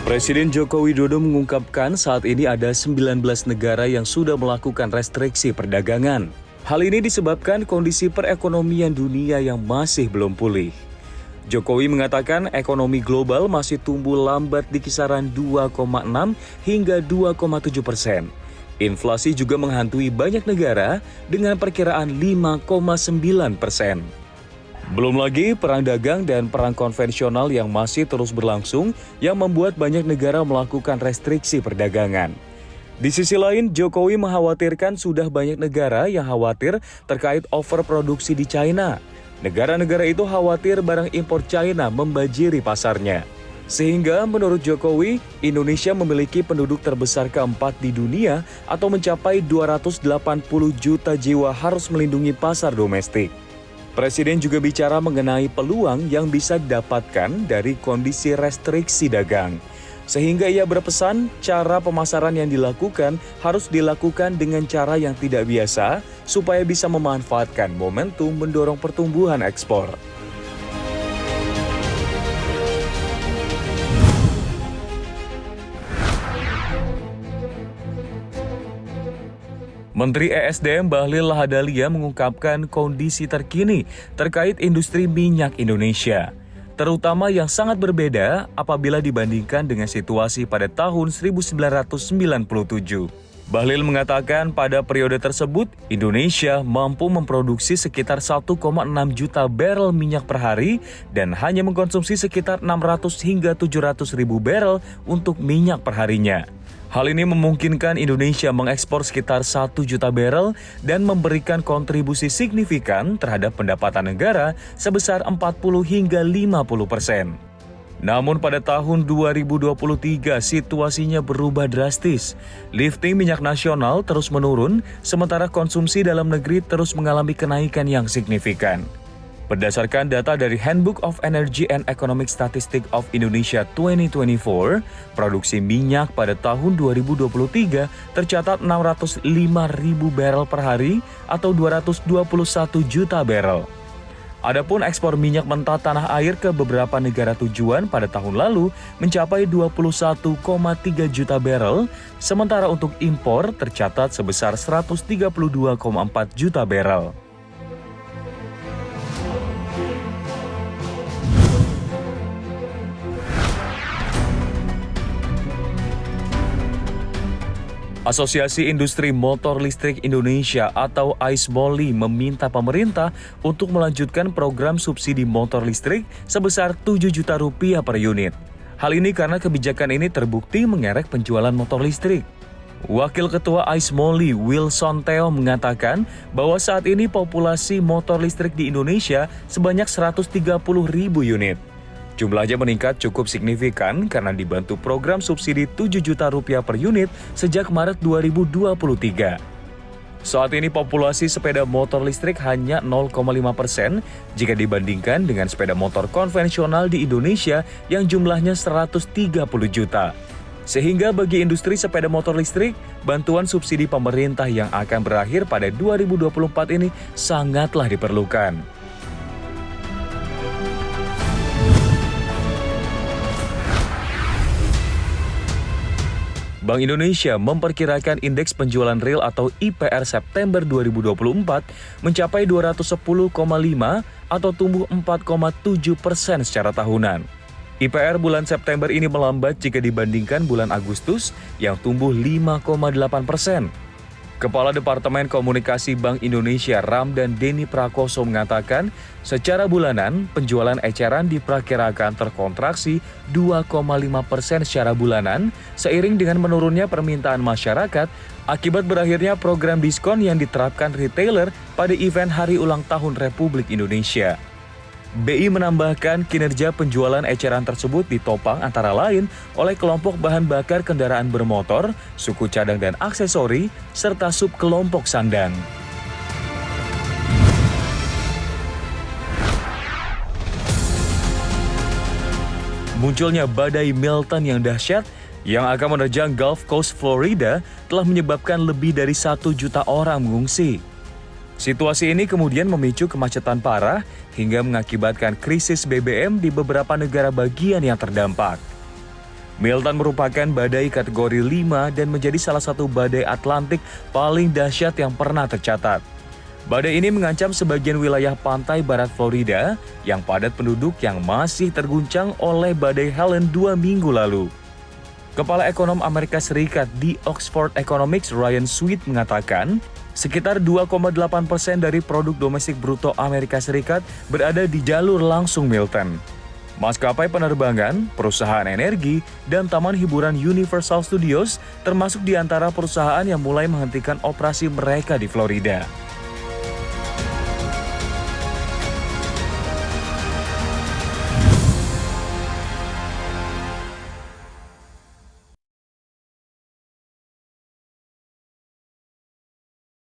Presiden Joko Widodo mengungkapkan saat ini ada 19 negara yang sudah melakukan restriksi perdagangan. Hal ini disebabkan kondisi perekonomian dunia yang masih belum pulih. Jokowi mengatakan ekonomi global masih tumbuh lambat di kisaran 2,6 hingga 2,7%. Inflasi juga menghantui banyak negara dengan perkiraan 5,9%. Belum lagi perang dagang dan perang konvensional yang masih terus berlangsung yang membuat banyak negara melakukan restriksi perdagangan. Di sisi lain, Jokowi mengkhawatirkan sudah banyak negara yang khawatir terkait overproduksi di China. Negara-negara itu khawatir barang impor China membanjiri pasarnya. Sehingga menurut Jokowi, Indonesia memiliki penduduk terbesar keempat di dunia atau mencapai 280 juta jiwa harus melindungi pasar domestik. Presiden juga bicara mengenai peluang yang bisa didapatkan dari kondisi restriksi dagang. Sehingga ia berpesan cara pemasaran yang dilakukan harus dilakukan dengan cara yang tidak biasa supaya bisa memanfaatkan momentum mendorong pertumbuhan ekspor. Menteri ESDM Bahlil Lahadalia mengungkapkan kondisi terkini terkait industri minyak Indonesia, terutama yang sangat berbeda apabila dibandingkan dengan situasi pada tahun 1997. Bahlil mengatakan pada periode tersebut, Indonesia mampu memproduksi sekitar 1,6 juta barel minyak per hari dan hanya mengkonsumsi sekitar 600 hingga 700 ribu barel untuk minyak perharinya. Hal ini memungkinkan Indonesia mengekspor sekitar 1 juta barel dan memberikan kontribusi signifikan terhadap pendapatan negara sebesar 40 hingga 50%. Namun pada tahun 2023 situasinya berubah drastis. Lifting minyak nasional terus menurun, sementara konsumsi dalam negeri terus mengalami kenaikan yang signifikan. Berdasarkan data dari Handbook of Energy and Economic Statistics of Indonesia 2024, produksi minyak pada tahun 2023 tercatat 605 ribu barel per hari atau 221 juta barel. Adapun ekspor minyak mentah tanah air ke beberapa negara tujuan pada tahun lalu mencapai 21,3 juta barel, sementara untuk impor tercatat sebesar 132,4 juta barel. Asosiasi Industri Motor Listrik Indonesia atau AISMOLI meminta pemerintah untuk melanjutkan program subsidi motor listrik sebesar 7 juta rupiah per unit. Hal ini karena kebijakan ini terbukti mengerek penjualan motor listrik. Wakil Ketua AISMOLI Wilson Theo mengatakan bahwa saat ini populasi motor listrik di Indonesia sebanyak 130 ribu unit. Jumlahnya meningkat cukup signifikan karena dibantu program subsidi 7 juta rupiah per unit sejak Maret 2023. Saat ini populasi sepeda motor listrik hanya 0,5% jika dibandingkan dengan sepeda motor konvensional di Indonesia yang jumlahnya 130 juta. Sehingga bagi industri sepeda motor listrik, bantuan subsidi pemerintah yang akan berakhir pada 2024 ini sangatlah diperlukan. Bank Indonesia memperkirakan indeks penjualan real atau IPR September 2024 mencapai 210,5 atau tumbuh 4,7% secara tahunan. IPR bulan September ini melambat jika dibandingkan bulan Agustus yang tumbuh 5,8%. Kepala Departemen Komunikasi Bank Indonesia Ramdan Denny Prakoso mengatakan, secara bulanan penjualan eceran diperkirakan terkontraksi 2,5% secara bulanan seiring dengan menurunnya permintaan masyarakat akibat berakhirnya program diskon yang diterapkan retailer pada event Hari Ulang Tahun Republik Indonesia. BI menambahkan kinerja penjualan eceran tersebut ditopang antara lain oleh kelompok bahan bakar kendaraan bermotor, suku cadang dan aksesori, serta subkelompok sandang. Munculnya badai Milton yang dahsyat yang akan menerjang Gulf Coast Florida telah menyebabkan lebih dari 1 juta orang mengungsi. Situasi ini kemudian memicu kemacetan parah hingga mengakibatkan krisis BBM di beberapa negara bagian yang terdampak. Milton merupakan badai kategori 5 dan menjadi salah satu badai Atlantik paling dahsyat yang pernah tercatat. Badai ini mengancam sebagian wilayah pantai barat Florida yang padat penduduk yang masih terguncang oleh badai Helen 2 minggu lalu. Kepala Ekonom Amerika Serikat di Oxford Economics Ryan Sweet mengatakan, sekitar 2,8% dari produk domestik bruto Amerika Serikat berada di jalur langsung Milton. Maskapai penerbangan, perusahaan energi, dan taman hiburan Universal Studios termasuk di antara perusahaan yang mulai menghentikan operasi mereka di Florida.